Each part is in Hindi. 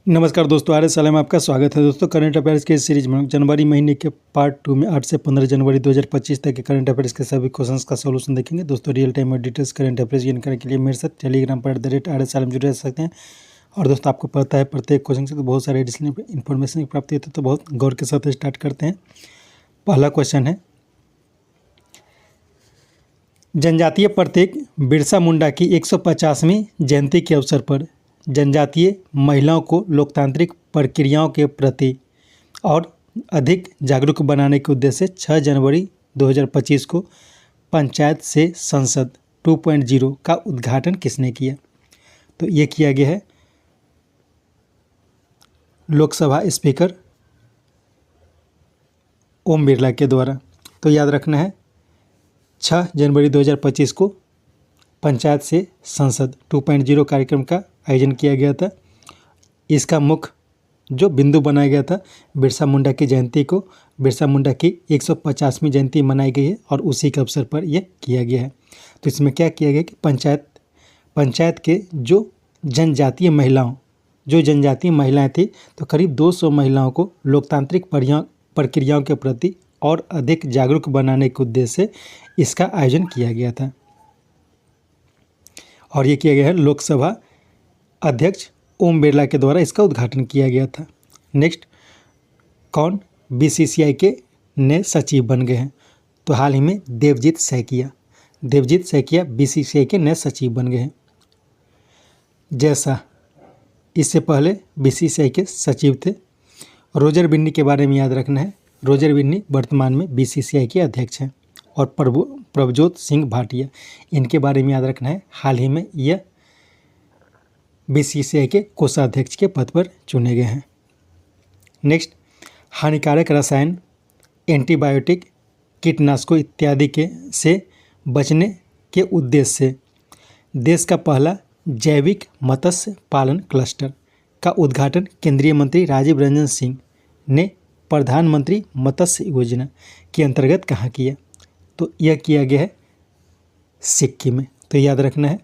नमस्कार दोस्तों, आर एस में आपका स्वागत है। दोस्तों, करंट अफेयर्स के इस सीरीज में जनवरी महीने के पार्ट 2 में 8 से 15 जनवरी 2025 तक के करंट अफेयर्स के सभी क्वेश्चंस का सॉल्यूशन देखेंगे। दोस्तों, रियल टाइम और डिटेल्स करंट अफेयर्स ज्ञान करने के लिए मेरे साथ टेलीग्राम पर @RSLM जुड़े रह सकते हैं। और दोस्तों, आपको पता है प्रत्येक क्वेश्चन से तो बहुत सारे एडिशनल इन्फॉर्मेशन की प्राप्ति होती है, तो बहुत गौर के साथ स्टार्ट करते हैं। पहला क्वेश्चन है, जनजातीय प्रतीक बिरसा मुंडा की 150वीं जयंती के अवसर पर जनजातीय महिलाओं को लोकतांत्रिक प्रक्रियाओं के प्रति और अधिक जागरूक बनाने के उद्देश्य से 6 जनवरी 2025 को पंचायत से संसद 2.0 का उद्घाटन किसने किया? तो ये किया गया है लोकसभा स्पीकर ओम बिरला के द्वारा। तो याद रखना है 6 जनवरी 2025 को पंचायत से संसद 2.0 कार्यक्रम का आयोजन किया गया था। इसका मुख्य जो बिंदु बनाया गया था, बिरसा मुंडा की जयंती को, बिरसा मुंडा की 150वीं जयंती मनाई गई है और उसी के अवसर पर यह किया गया है। तो इसमें क्या किया गया कि पंचायत के जो जनजातीय महिलाएं थी, तो करीब 200 महिलाओं को लोकतांत्रिक प्रक्रियाओं के प्रति और अधिक जागरूक बनाने के उद्देश्य से इसका आयोजन किया गया था। और ये किया गया है लोकसभा अध्यक्ष ओम बिरला के द्वारा इसका उद्घाटन किया गया था। नेक्स्ट, कौन बीसीसीआई के नए सचिव बन गए हैं? तो हाल ही में देवजीत सैकिया बीसीसीआई के नए सचिव बन गए हैं। जैसा इससे पहले बीसीसीआई के सचिव थे। रोजर बिन्नी के बारे में याद रखना है। रोजर बिन्नी वर्तमान में बीसीसीआई के अध्यक्ष हैं। और प्रभजोत सिंह भाटिया, इनके बारे में याद रखना है। हाल ही में यह बीसीसीआई के कोषाध्यक्ष के पद पर चुने गए हैं। नेक्स्ट, हानिकारक रसायन, एंटीबायोटिक, कीटनाशकों इत्यादि से बचने के उद्देश्य से देश का पहला जैविक मत्स्य पालन क्लस्टर का उद्घाटन केंद्रीय मंत्री राजीव रंजन सिंह ने प्रधानमंत्री मत्स्य योजना के अंतर्गत कहाँ किया? तो यह किया गया है सिक्किम में। तो याद रखना है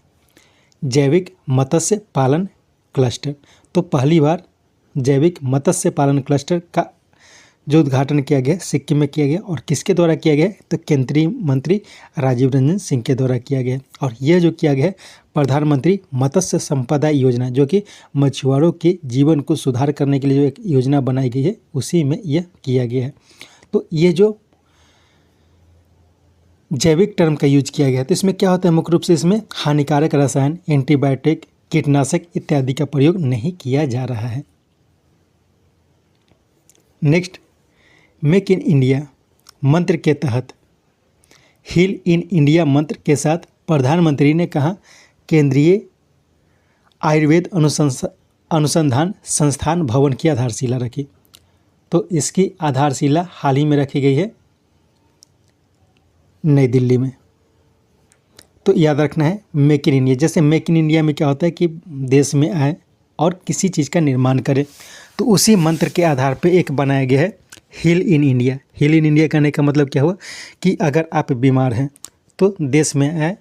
जैविक मत्स्य पालन क्लस्टर। तो पहली बार जैविक मत्स्य पालन क्लस्टर का जो उद्घाटन किया गया सिक्किम में किया गया। और किसके द्वारा किया गया? तो केंद्रीय मंत्री राजीव रंजन सिंह के द्वारा किया गया। और यह जो किया गया है प्रधानमंत्री मत्स्य संपदा योजना, जो कि मछुआरों के जीवन को सुधार करने के लिए जो एक योजना बनाई गई है, उसी में यह किया गया है। तो ये जो जैविक टर्म का यूज किया गया है, तो इसमें क्या होता है? मुख्य रूप से इसमें हानिकारक रसायन, एंटीबायोटिक, कीटनाशक इत्यादि का प्रयोग नहीं किया जा रहा है। नेक्स्ट, मेक इन इंडिया मंत्र के तहत हील इन इंडिया मंत्र के साथ प्रधानमंत्री ने कहा केंद्रीय आयुर्वेद अनुसंधान संस्थान भवन की आधारशिला रखी। तो इसकी आधारशिला हाल ही में रखी गई है नई दिल्ली में। तो याद रखना है मेक इन इंडिया। जैसे मेक इन इंडिया में क्या होता है कि देश में आए और किसी चीज़ का निर्माण करें, तो उसी मंत्र के आधार पे एक बनाया गया है heal in India. Heal in India कहने का मतलब क्या हुआ कि अगर आप बीमार हैं तो देश में आए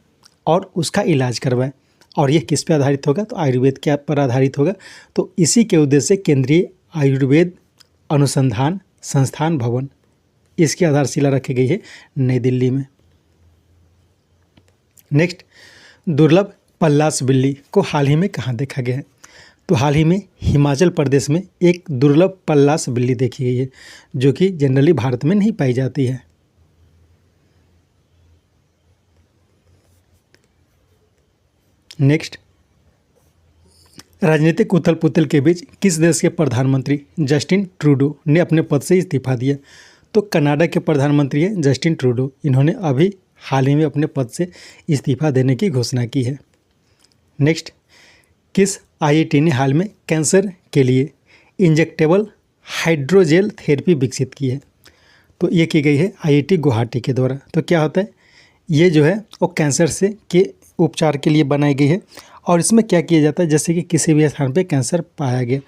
और उसका इलाज करवाएं। और यह किस पे आधारित होगा? तो आयुर्वेद के पर आधारित होगा। तो इसी के उद्देश्य से केंद्रीय आयुर्वेद अनुसंधान संस्थान भवन, इसकी आधारशिला रखी गई है नई दिल्ली में। नेक्स्ट, दुर्लभ पल्लास बिल्ली को हाल ही में कहाँ देखा गया है? तो हाल ही में हिमाचल प्रदेश में एक दुर्लभ पल्लास बिल्ली देखी गई है, जो कि जनरली भारत में नहीं पाई जाती है। नेक्स्ट, राजनीतिक उथल पुथल के बीच किस देश के प्रधानमंत्री जस्टिन ट्रूडो ने अपने पद से इस्तीफा दिया? तो कनाडा के प्रधानमंत्री हैं जस्टिन ट्रूडो। इन्होंने अभी हाल ही में अपने पद से इस्तीफा देने की घोषणा की है। नेक्स्ट, किस आईआईटी ने हाल में कैंसर के लिए इंजेक्टेबल हाइड्रोजेल थेरेपी विकसित की है? तो ये की गई है आईआईटी गुवाहाटी के द्वारा। तो क्या होता है, ये जो है वो कैंसर के उपचार के लिए बनाई गई है। और इसमें क्या किया जाता है, जैसे कि किसी भी स्थान पे कैंसर पाया गया,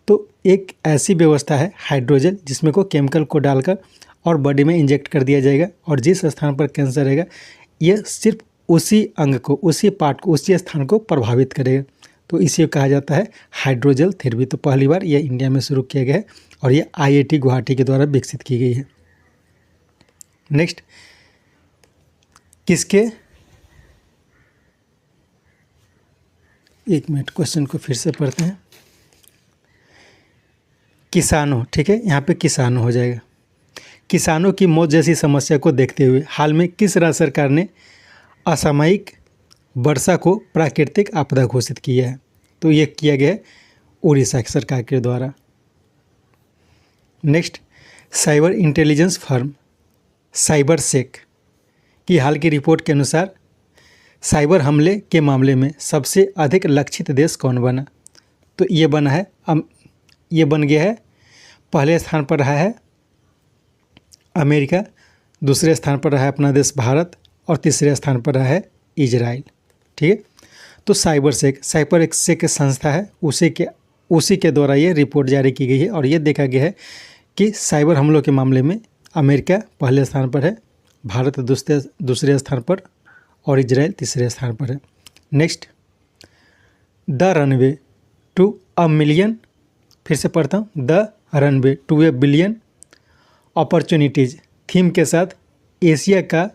तो एक ऐसी व्यवस्था है हाइड्रोजेल, जिसमें को केमिकल को डालकर और बॉडी में इंजेक्ट कर दिया जाएगा। और जिस स्थान पर कैंसर रहेगा, यह सिर्फ उसी अंग को, उसी पार्ट को, उसी स्थान को प्रभावित करेगा। तो इसे कहा जाता है हाइड्रोजेल थेरेपी। तो पहली बार यह इंडिया में शुरू किया गया है और ये IIT गुवाहाटी के द्वारा विकसित की गई है। नेक्स्ट, किसके, एक मिनट क्वेश्चन को फिर से पढ़ते हैं। किसानों, ठीक है, यहाँ पे किसानों हो जाएगा। किसानों की मौत जैसी समस्या को देखते हुए हाल में किस राज्य सरकार ने असामयिक वर्षा को प्राकृतिक आपदा घोषित किया है? तो ये किया गया है उड़ीसा की सरकार के द्वारा। नेक्स्ट, साइबर इंटेलिजेंस फर्म साइबरसेक की हाल की रिपोर्ट के अनुसार साइबर हमले के मामले में सबसे अधिक लक्षित देश कौन बना? तो ये बना है ये बन गया है, पहले स्थान पर रहा है अमेरिका, दूसरे स्थान पर रहा है अपना देश भारत और तीसरे स्थान पर रहा है इजराइल। ठीक है, तो साइबरसेक एक संस्था है, उसी के द्वारा ये रिपोर्ट जारी की गई है और ये देखा गया है कि साइबर हमलों के मामले में अमेरिका पहले स्थान पर है, भारत दूसरे स्थान पर और इजराइल तीसरे स्थान पर है। Next, the runway to a million, फिर से पढ़ता हूँ, the runway to a billion opportunities theme के साथ एशिया का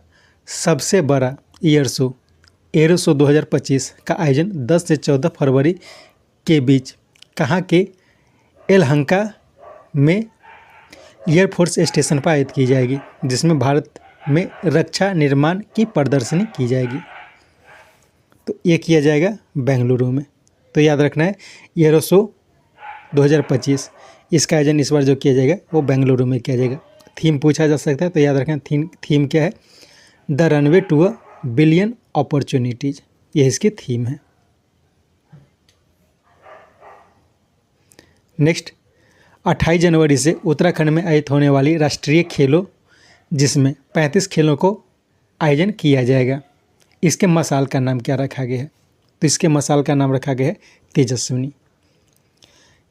सबसे बड़ा एरो शो 2025 का आयोजन 10 से 14 फरवरी के बीच कहाँ के एलहंका में एयरफोर्स स्टेशन पर आयोजित की जाएगी, जिसमें भारत में रक्षा निर्माण की प्रदर्शनी की जाएगी। तो ये किया जाएगा बेंगलुरु में। तो याद रखना है एरो शो 2025, इसका आयोजन इस बार जो किया जाएगा वो बेंगलुरु में किया जाएगा। थीम पूछा जा सकता है, तो याद रखना थीम क्या है, the runway to a billion opportunities, यह इसकी थीम है। नेक्स्ट, 28 जनवरी से उत्तराखंड में आयोजित होने वाली राष्ट्रीय खेलों, जिसमें 35 खेलों को आयोजन किया जाएगा, इसके मसाल का नाम क्या रखा गया है? तो इसके मसाल का नाम रखा गया है तेजस्विनी।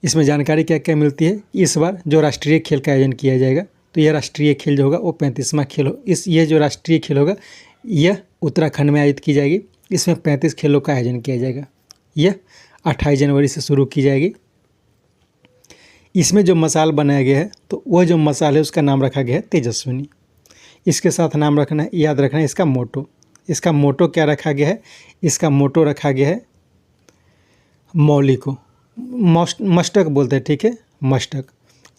इसमें जानकारी क्या क्या मिलती है, इस बार जो राष्ट्रीय खेल का आयोजन किया जाएगा, तो यह राष्ट्रीय खेल जो होगा वो 35वां खेल हो, ये जो राष्ट्रीय खेल होगा यह उत्तराखंड में आयोजित की जाएगी। इसमें 35 खेलों का आयोजन किया जाएगा। यह 28 जनवरी से शुरू की जाएगी। इसमें जो मसाल बनाया गया है, तो वह जो मसाल है उसका नाम रखा गया है तेजस्विनी। इसके साथ नाम रखना है, याद रखना है इसका मोटो क्या रखा गया है? इसका मोटो रखा गया है मौली को, मस्टक बोलते हैं, ठीक है, मस्टक।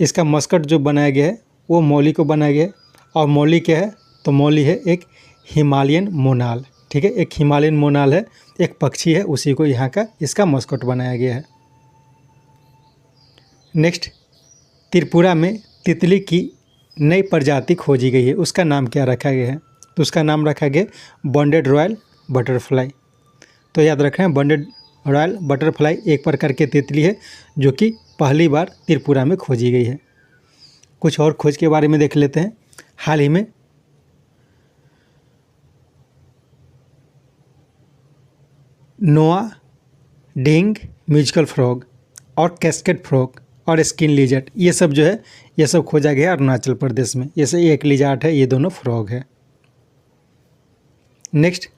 इसका मस्कट जो बनाया गया है वो मौली को बनाया गया है। और मौली क्या है? तो मौली है एक हिमालयन मोनाल, ठीक है, एक हिमालयन मोनाल है, एक पक्षी है, उसी को यहाँ का इसका मस्कट बनाया गया है। नेक्स्ट, त्रिपुरा में तितली की नई प्रजाति खोजी गई है, उसका नाम क्या रखा गया है? तो उसका नाम रखा गया बॉन्डेड रॉयल बटरफ्लाई। तो याद रखना है बॉन्डेड रॉयल बटरफ्लाई एक प्रकार की तितली है जो कि पहली बार त्रिपुरा में खोजी गई है। कुछ और खोज के बारे में देख लेते हैं। हाल ही में नोआ डिंग म्यूजिकल फ्रॉग और कैस्केड फ्रॉग और स्किन लिजार्ड, ये सब जो है ये सब खोजा गया अरुणाचल प्रदेश में। जैसे एक लिजार्ड है, ये दोनों फ्रॉग है। नेक्स्ट,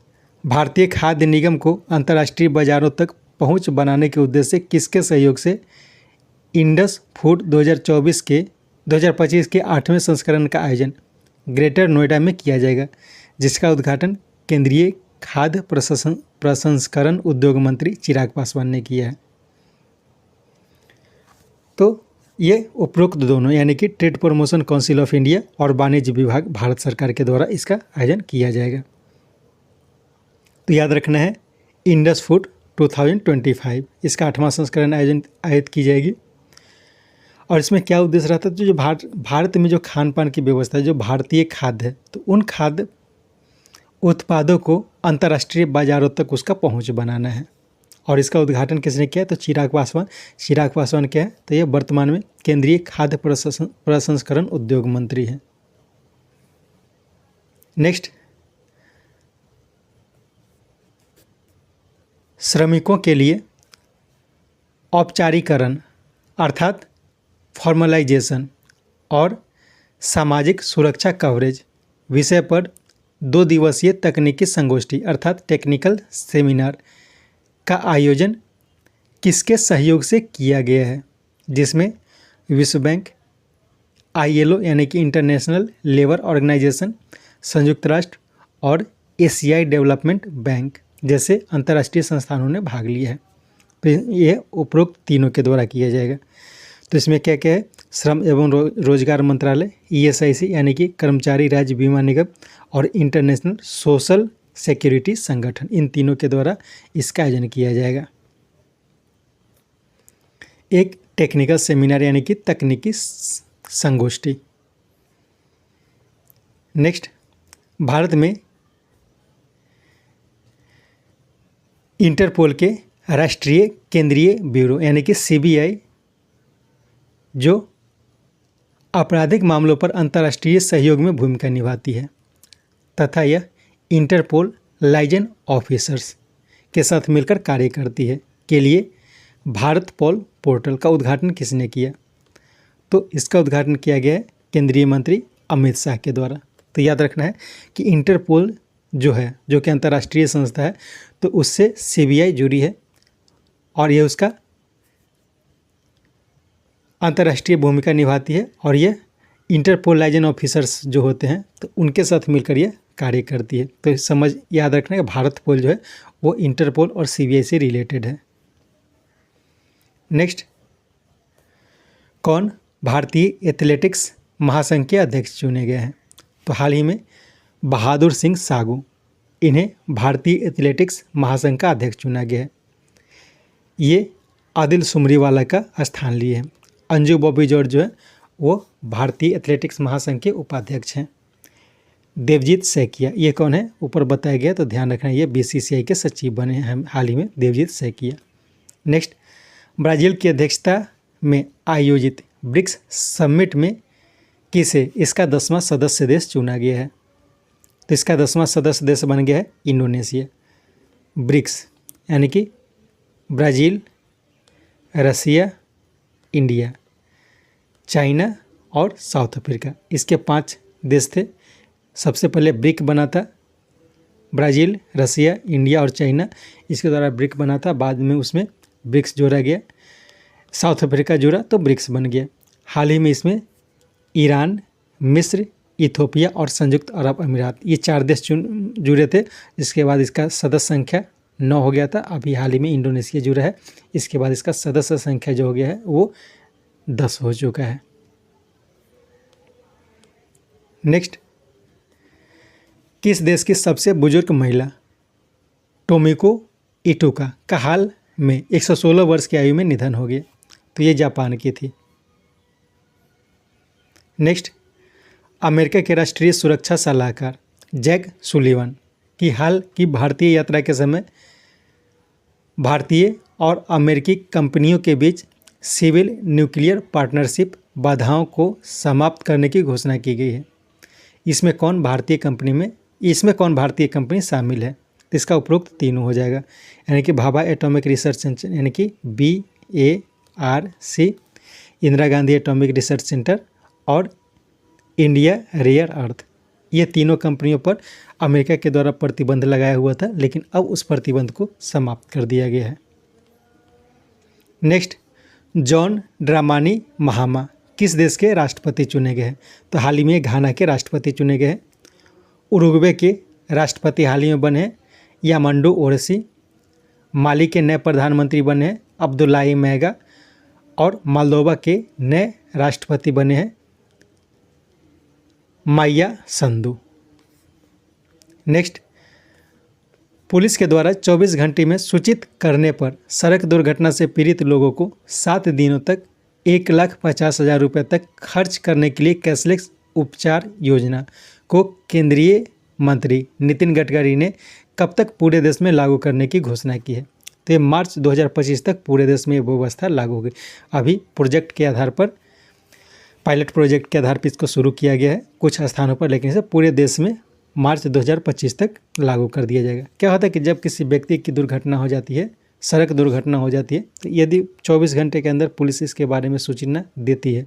भारतीय खाद्य निगम को अंतर्राष्ट्रीय बाज़ारों तक पहुंच बनाने के उद्देश्य से किसके सहयोग से इंडस फूड 2025 के 8वें संस्करण का आयोजन ग्रेटर नोएडा में किया जाएगा, जिसका उद्घाटन केंद्रीय खाद्य प्रसंस्करण उद्योग मंत्री चिराग पासवान ने किया है। तो ये उपरोक्त दोनों यानी कि trade promotion council of India और वाणिज्य विभाग भारत सरकार के द्वारा इसका आयोजन किया जाएगा। तो याद रखना है इंडस फूड 2025, इसका 8वां संस्करण आयोजित की जाएगी। और इसमें क्या उद्देश्य रहता है? तो जो भारत में जो खान पान की व्यवस्था है, जो भारतीय खाद्य है, तो उन खाद्य उत्पादों को अंतर्राष्ट्रीय बाज़ारों तक उसका पहुंच बनाना है। और इसका उद्घाटन किसने किया? तो चिराग पासवान क्या है? तो ये वर्तमान में केंद्रीय खाद्य प्रसंस्करण उद्योग मंत्री हैं। नेक्स्ट, श्रमिकों के लिए औपचारीकरण अर्थात फॉर्मलाइजेशन और सामाजिक सुरक्षा कवरेज विषय पर 2 दिवसीय तकनीकी संगोष्ठी अर्थात टेक्निकल सेमिनार का आयोजन किसके सहयोग से किया गया है, जिसमें विश्व बैंक, ILO यानी कि इंटरनेशनल लेबर ऑर्गेनाइजेशन, संयुक्त राष्ट्र और एशियाई डेवलपमेंट बैंक जैसे अंतर्राष्ट्रीय संस्थानों ने भाग लिया है। तो ये उपरोक्त तीनों के द्वारा किया जाएगा। तो इसमें क्या क्या है, श्रम एवं रोजगार मंत्रालय, ESIC यानी कि कर्मचारी राज्य बीमा निगम और इंटरनेशनल सोशल सिक्योरिटी संगठन, इन तीनों के द्वारा इसका आयोजन किया जाएगा। एक टेक्निकल सेमिनार यानी कि तकनीकी संगोष्ठी। नेक्स्ट, भारत में इंटरपोल के राष्ट्रीय केंद्रीय ब्यूरो यानी कि CBI जो आपराधिक मामलों पर अंतर्राष्ट्रीय सहयोग में भूमिका निभाती है तथा यह इंटरपोल लाइजन ऑफिसर्स के साथ मिलकर कार्य करती है के लिए भारत पोल पोर्टल का उद्घाटन किसने किया? तो इसका उद्घाटन किया गया है केंद्रीय मंत्री अमित शाह के द्वारा। तो याद रखना है कि इंटरपोल जो है, जो कि अंतर्राष्ट्रीय संस्था है, तो उससे CBI जुड़ी है और यह उसका अंतर्राष्ट्रीय भूमिका निभाती है और यह इंटरपोल लाइजन ऑफिसर्स जो होते हैं तो उनके साथ मिलकर यह कार्य करती है। तो समझ याद रखना है भारत पोल जो है वो इंटरपोल और CBI से रिलेटेड है। नेक्स्ट, कौन भारतीय एथलेटिक्स महासंघ के अध्यक्ष चुने गए हैं? तो हाल ही में बहादुर सिंह सागू, इन्हें भारतीय एथलेटिक्स महासंघ का अध्यक्ष चुना गया है। ये आदिल सुमरीवाला का स्थान लिए हैं। अंजू बॉबी जॉर्ज जो है वो भारतीय एथलेटिक्स महासंघ के उपाध्यक्ष हैं। देवजीत सैकिया, ये कौन है? ऊपर बताया गया, तो ध्यान रखना, ये BCCI के सचिव बने हैं हाल ही में, देवजीत सैकिया। नेक्स्ट, ब्राज़ील की अध्यक्षता में आयोजित ब्रिक्स समिट में किसे इसका 10वां सदस्य देश चुना गया है? तो इसका 10वां सदस्य देश बन गया है इंडोनेशिया। ब्रिक्स यानी कि ब्राज़ील, रसिया, इंडिया, चाइना और साउथ अफ्रीका, इसके 5 देश थे। सबसे पहले ब्रिक बना था, ब्राज़ील, रसिया, इंडिया और चाइना, इसके द्वारा ब्रिक बना था। बाद में उसमें ब्रिक्स जोड़ा गया, साउथ अफ्रीका जुड़ा तो ब्रिक्स बन गया। हाल ही में इसमें ईरान, मिस्र, इथोपिया और संयुक्त अरब अमीरात, ये 4 देश जुड़े थे। इसके बाद इसका सदस्य संख्या 9 हो गया था। अभी हाल ही में इंडोनेशिया जुड़ा है, इसके बाद इसका सदस्य संख्या जो हो गया है वो 10 हो चुका है। नेक्स्ट, किस देश की सबसे बुजुर्ग महिला टोमिको इटोका का हाल में 116 वर्ष की आयु में निधन हो गया? तो ये जापान की थी। नेक्स्ट, अमेरिका के राष्ट्रीय सुरक्षा सलाहकार जैक सुलिवन की हाल की भारतीय यात्रा के समय भारतीय और अमेरिकी कंपनियों के बीच सिविल न्यूक्लियर पार्टनरशिप बाधाओं को समाप्त करने की घोषणा की गई है। इसमें कौन भारतीय कंपनी शामिल है? तो इसका उपरोक्त तीनों हो जाएगा, यानी कि भाभा एटॉमिक रिसर्च सेंटर यानी कि BARC, Indira Gandhi atomic research centre और इंडिया रेयर अर्थ। ये तीनों कंपनियों पर अमेरिका के द्वारा प्रतिबंध लगाया हुआ था, लेकिन अब उस प्रतिबंध को समाप्त कर दिया गया है। नेक्स्ट, जॉन ड्रामानी महामा किस देश के राष्ट्रपति चुने गए हैं? तो हाल ही में घाना के राष्ट्रपति चुने गए हैं। उरुग्वे के राष्ट्रपति हाल ही में बने हैं यामांडू ओरसी। माली के नए प्रधानमंत्री बने हैं अब्दुल्लाही मैगा और मोल्दोवा के नए राष्ट्रपति बने हैं माइया संधू। नेक्स्ट, पुलिस के द्वारा 24 घंटे में सूचित करने पर सड़क दुर्घटना से पीड़ित लोगों को 7 दिनों तक 1,50,000 रुपये तक खर्च करने के लिए कैशलेस उपचार योजना को केंद्रीय मंत्री नितिन गडकरी ने कब तक पूरे देश में लागू करने की घोषणा की है? तो मार्च 2025 तक पूरे देश में व्यवस्था लागू होगी। अभी प्रोजेक्ट के आधार पर, पायलट प्रोजेक्ट के आधार पर इसको शुरू किया गया है कुछ स्थानों पर, लेकिन इसे पूरे देश में मार्च 2025 तक लागू कर दिया जाएगा। क्या होता है कि जब किसी व्यक्ति की दुर्घटना हो जाती है, सड़क दुर्घटना हो जाती है, तो यदि 24 घंटे के अंदर पुलिस इसके बारे में सूचना देती है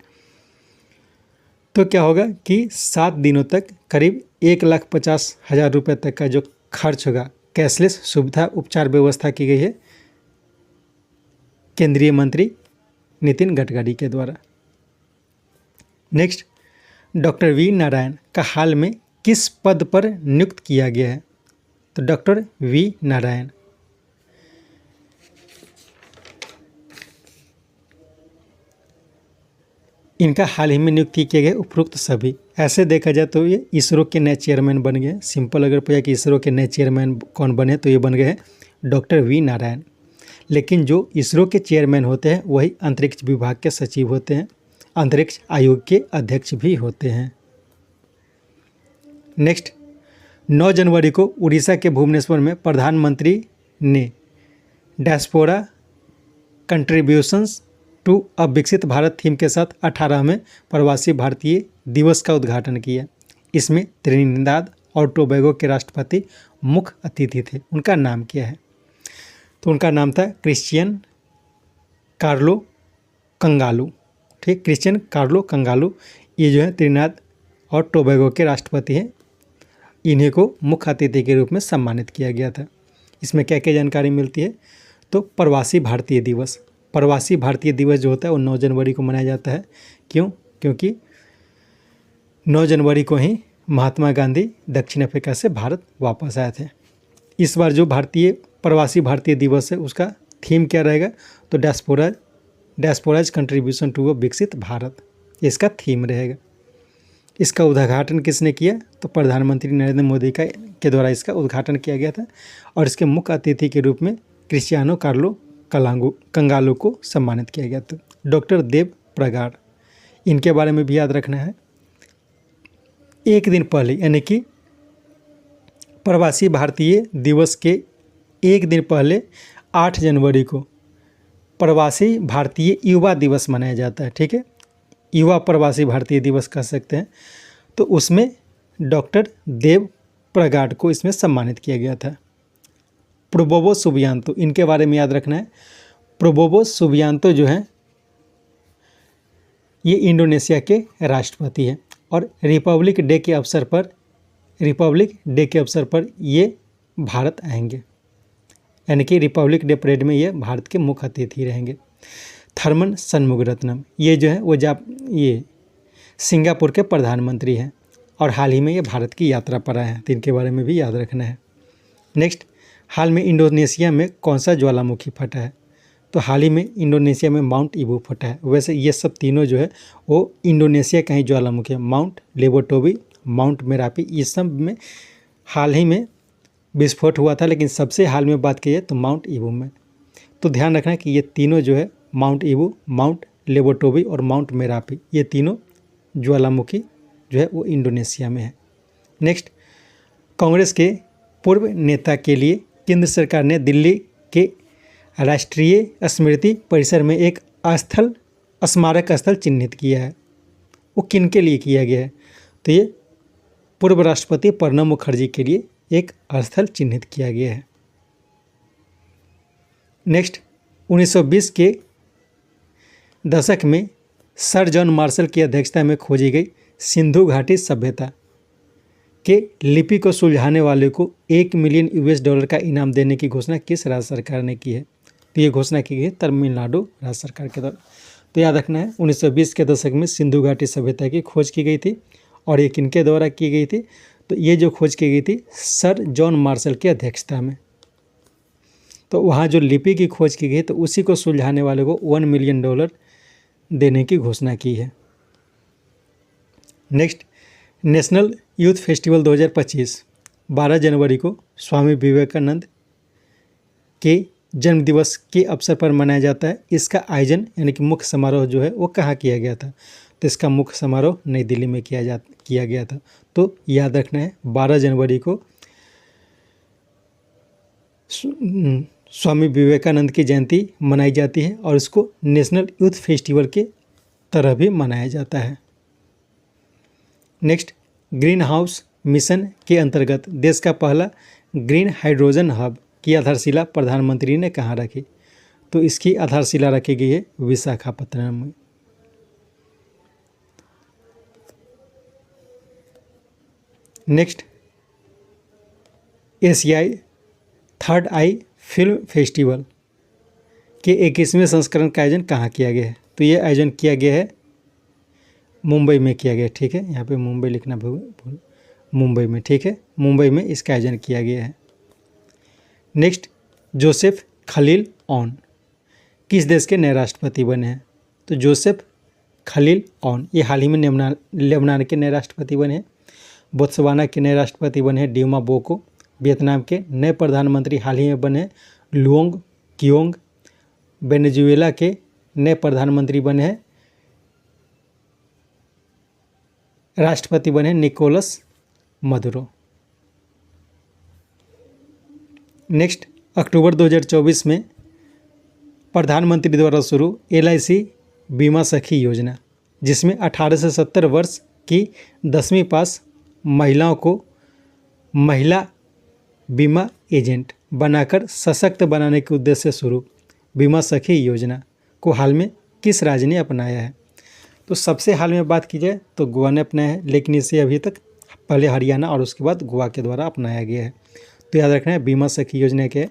तो क्या होगा कि 7 दिनों तक करीब 1,50,000 रुपये तक का जो खर्च होगा, कैशलेस सुविधा उपचार व्यवस्था की गई है केंद्रीय मंत्री नितिन गडकरी के द्वारा। नेक्स्ट, डॉक्टर वी नारायण का हाल में किस पद पर नियुक्त किया गया है? तो डॉक्टर वी नारायण इनका हाल ही में नियुक्ति किए गए उपरोक्त सभी। ऐसे देखा जाए तो ये इसरो के नए चेयरमैन बन गए। सिंपल अगर पूछा कि इसरो के नए चेयरमैन कौन बने तो ये बन गए हैं डॉक्टर वी नारायण। लेकिन जो इसरो के चेयरमैन होते हैं वही अंतरिक्ष विभाग के सचिव होते हैं, अंतरिक्ष आयोग के अध्यक्ष भी होते हैं। नेक्स्ट, 9 जनवरी को उड़ीसा के भुवनेश्वर में प्रधानमंत्री ने डायस्पोरा कंट्रीब्यूशंस टू अ विकसित भारत थीम के साथ 18वें प्रवासी भारतीय दिवस का उद्घाटन किया। इसमें त्रिनिदाद और टोबैगो के राष्ट्रपति मुख्य अतिथि थे। उनका नाम क्या है? तो उनका नाम था क्रिश्चियन कार्लो कंगालू। ठीक, क्रिश्चियन कार्लो कंगालू ये जो है त्रिनिदाद और टोबैगो के राष्ट्रपति हैं। इन्हीं को मुख्य अतिथि के रूप में सम्मानित किया गया था। इसमें क्या क्या जानकारी मिलती है? तो प्रवासी भारतीय दिवस, प्रवासी भारतीय दिवस जो होता है वो 9 जनवरी को मनाया जाता है। क्यों? क्योंकि 9 जनवरी को ही महात्मा गांधी दक्षिण अफ्रीका से भारत वापस आए थे। इस बार जो प्रवासी भारतीय दिवस है उसका थीम क्या रहेगा? तो डायस्पोराज कंट्रीब्यूशन टू अ विकसित भारत, इसका थीम रहेगा। इसका उद्घाटन किसने किया? तो प्रधानमंत्री नरेंद्र मोदी के द्वारा इसका उद्घाटन किया गया था और इसके मुख्य अतिथि के रूप में क्रिस्टियानो कार्लो कंगालो को सम्मानित किया गया था। डॉक्टर देव प्रगाढ़, इनके बारे में भी याद रखना है। एक दिन पहले यानी कि प्रवासी भारतीय दिवस के एक दिन पहले 8 जनवरी को प्रवासी भारतीय युवा दिवस मनाया जाता है। ठीक है, युवा प्रवासी भारतीय दिवस कह सकते हैं। तो उसमें डॉक्टर देव प्रगाढ़ को इसमें सम्मानित किया गया था। प्रोबोवो सुबियांतो, इनके बारे में याद रखना है। प्रोबोवो सुबियांतो जो हैं ये इंडोनेशिया के राष्ट्रपति हैं और रिपब्लिक डे के अवसर पर ये भारत आएंगे, यानी कि रिपब्लिक डे परेड में ये भारत के मुख्य अतिथि रहेंगे। थर्मन शनमुगरत्नम, ये जो है वो ये सिंगापुर के प्रधानमंत्री हैं और हाल ही में ये भारत की यात्रा पर आए हैं, तो इनके बारे में भी याद रखना है। नेक्स्ट, हाल में इंडोनेशिया में कौन सा ज्वालामुखी फटा है? तो हाल ही में इंडोनेशिया में माउंट ईबू फटा है। वैसे ये सब तीनों जो है वो इंडोनेशिया का ही ज्वालामुखी है। माउंट लेबोटोबी, माउंट मेरापी, इस सब में हाल ही में विस्फोट हुआ था, लेकिन सबसे हाल में बात की जाए तो माउंट ईबू में। तो ध्यान रखना कि ये तीनों जो है माउंट ईबू, माउंट लेबोटोबी और माउंट मेरापी, ये तीनों ज्वालामुखी जो है वो इंडोनेशिया में है। नेक्स्ट, कांग्रेस के पूर्व नेता के लिए केंद्र सरकार ने दिल्ली के राष्ट्रीय स्मृति परिसर में एक स्मारक स्थल चिन्हित किया है। वो किन के लिए किया गया है? तो ये पूर्व राष्ट्रपति प्रणब मुखर्जी के लिए एक स्थल चिन्हित किया गया है। नेक्स्ट, 1920 के दशक में सर जॉन मार्शल की अध्यक्षता में खोजी गई सिंधु घाटी सभ्यता के लिपि को सुलझाने वाले को $1 मिलियन का इनाम देने की घोषणा किस राज्य सरकार ने की है? तो ये घोषणा की गई तमिलनाडु राज्य सरकार के द्वारा। तो याद रखना है 1920 के दशक में सिंधु घाटी सभ्यता की खोज की गई थी और ये किनके द्वारा की गई थी? तो ये जो खोज की गई थी सर जॉन मार्शल की अध्यक्षता में। तो वहाँ जो लिपि की खोज की गई तो उसी को सुलझाने वाले को $1 मिलियन देने की घोषणा की है। नेक्स्ट, नेशनल यूथ फेस्टिवल 2025 12 जनवरी को स्वामी विवेकानंद के जन्मदिवस के अवसर पर मनाया जाता है। इसका आयोजन यानी कि मुख्य समारोह जो है वो कहाँ किया गया था? तो इसका मुख्य समारोह नई दिल्ली में किया गया था। तो याद रखना है 12 जनवरी को स्वामी विवेकानंद की जयंती मनाई जाती है और इसको नेशनल यूथ फेस्टिवल के तरह भी मनाया जाता है। नेक्स्ट, ग्रीन हाउस मिशन के अंतर्गत देश का पहला ग्रीन हाइड्रोजन हब की आधारशिला प्रधानमंत्री ने कहाँ रखी? तो इसकी आधारशिला रखी गई है विशाखापत्तनम में। नेक्स्ट, एशियाई थर्ड आई फिल्म फेस्टिवल के 21वें संस्करण का आयोजन कहाँ किया गया है? तो ये आयोजन किया गया है मुंबई में किया गया, ठीक है, यहाँ पे मुंबई लिखना भूल, मुंबई में, ठीक है, मुंबई में इसका आयोजन किया गया है। नेक्स्ट, जोसेफ खलील ऑन किस देश के नए राष्ट्रपति बने हैं? तो जोसेफ खलील ऑन ये हाल ही में लेबनान के नए राष्ट्रपति बने हैं। बोत्सवाना के नए राष्ट्रपति बने हैं ड्यूमा बोको। वियतनाम के नए प्रधानमंत्री हाल ही में बने हैं लुओंग क्योंग। वेनेजुएला के नए प्रधानमंत्री बने हैं राष्ट्रपति बने हैं निकोलस मदुरो। नेक्स्ट, अक्टूबर 2024 में प्रधानमंत्री द्वारा शुरू LIC बीमा सखी योजना, जिसमें 18 से 70 वर्ष की 10वीं पास महिलाओं को महिला बीमा एजेंट बनाकर सशक्त बनाने के उद्देश्य से शुरू बीमा सखी योजना को हाल में किस राज्य ने अपनाया है? तो सबसे हाल में बात की जाए तो गोवा ने अपनाया है, लेकिन इसे अभी तक पहले हरियाणा और उसके बाद गोवा के द्वारा अपनाया गया है। तो याद रखना है बीमा सखी योजना क्या है।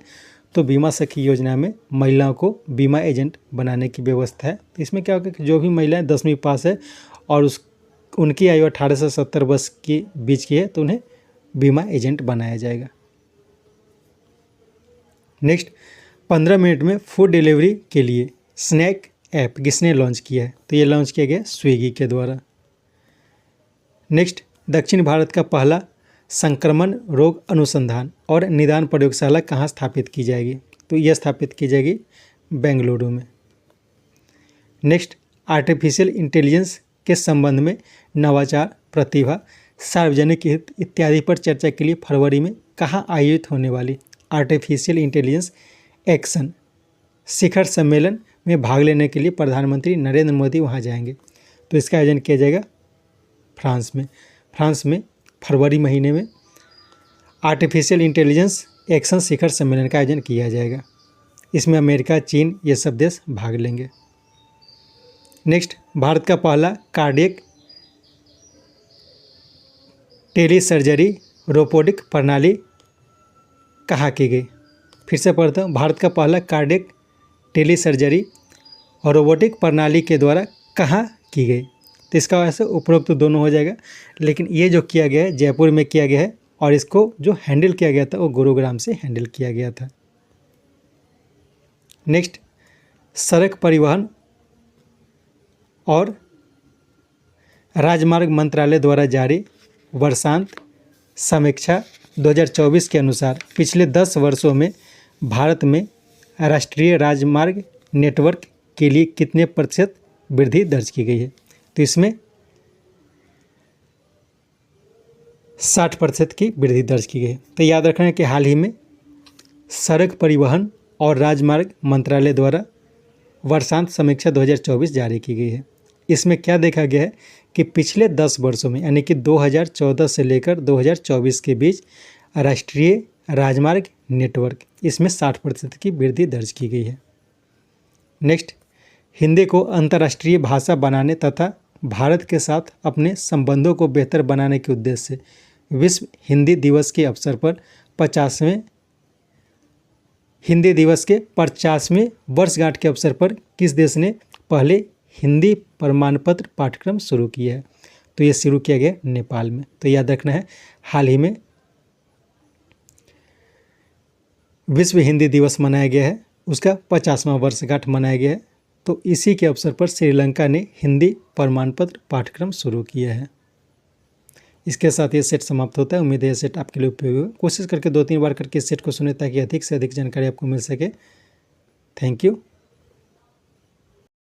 तो बीमा सखी योजना में महिलाओं को बीमा एजेंट बनाने की व्यवस्था है। तो इसमें क्या होगा कि जो भी महिलाएं 10वीं पास है और उनकी आयु 18 से 70 वर्ष के बीच की है तो उन्हें बीमा एजेंट बनाया जाएगा। नेक्स्ट, 15 मिनट में फूड डिलीवरी के लिए स्नैक ऐप किसने लॉन्च किया है? तो ये लॉन्च किया गया स्विगी के द्वारा। नेक्स्ट, दक्षिण भारत का पहला संक्रमण रोग अनुसंधान और निदान प्रयोगशाला कहाँ स्थापित की जाएगी? तो यह स्थापित की जाएगी बेंगलुरु में। नेक्स्ट, आर्टिफिशियल इंटेलिजेंस के संबंध में नवाचार, प्रतिभा, सार्वजनिक हित इत्यादि पर चर्चा के लिए फरवरी में कहाँ आयोजित होने वाली आर्टिफिशियल इंटेलिजेंस एक्शन शिखर सम्मेलन में भाग लेने के लिए प्रधानमंत्री नरेंद्र मोदी वहां जाएंगे? तो इसका आयोजन किया जाएगा फ्रांस में फरवरी महीने में आर्टिफिशियल इंटेलिजेंस एक्शन शिखर सम्मेलन का आयोजन किया जाएगा। इसमें अमेरिका, चीन ये सब देश भाग लेंगे। नेक्स्ट, भारत का पहला कार्डियक टेली सर्जरी रोबोटिक प्रणाली कहाँ की गई? फिर से पढ़ता हूँ, भारत का पहला कार्डियक टेली सर्जरी और रोबोटिक प्रणाली के द्वारा कहाँ की गई? तो इसका वैसे उपरोक्त तो दोनों हो जाएगा, लेकिन ये जो किया गया है जयपुर में किया गया है और इसको जो हैंडल किया गया था वो गुरुग्राम से हैंडल किया गया था। नेक्स्ट, सड़क परिवहन और राजमार्ग मंत्रालय द्वारा जारी वर्षांत समीक्षा 2024 के अनुसार पिछले 10 वर्षों में भारत में राष्ट्रीय राजमार्ग नेटवर्क के लिए कितने प्रतिशत वृद्धि दर्ज की गई है? तो इसमें 60% की वृद्धि दर्ज की गई है। तो याद रखना है कि हाल ही में सड़क परिवहन और राजमार्ग मंत्रालय द्वारा वर्षांत समीक्षा 2024 जारी की गई है। इसमें क्या देखा गया है कि पिछले 10 वर्षों में यानी कि 2014 से लेकर 2024 के बीच राष्ट्रीय राजमार्ग नेटवर्क इसमें 60% की वृद्धि दर्ज की गई है। नेक्स्ट, हिंदी को अंतर्राष्ट्रीय भाषा बनाने तथा भारत के साथ अपने संबंधों को बेहतर बनाने के उद्देश्य से विश्व हिंदी दिवस के अवसर पर 50वें हिंदी दिवस के 50वें वर्षगांठ के अवसर पर किस देश ने पहले हिंदी प्रमाण पत्र पाठ्यक्रम शुरू किया है? तो ये शुरू किया गया नेपाल में। तो याद रखना है हाल ही में विश्व हिंदी दिवस मनाया गया है, उसका 50वां वर्षगांठ मनाया गया है। तो इसी के अवसर पर श्रीलंका ने हिंदी प्रमाण पत्र पाठ्यक्रम शुरू किया है। इसके साथ ये सेट समाप्त होता है। उम्मीद है ये सेट आपके लिए उपयोगी हो। कोशिश करके 2-3 बार करके इस सेट को सुने ताकि अधिक से अधिक जानकारी आपको मिल सके। Thank you.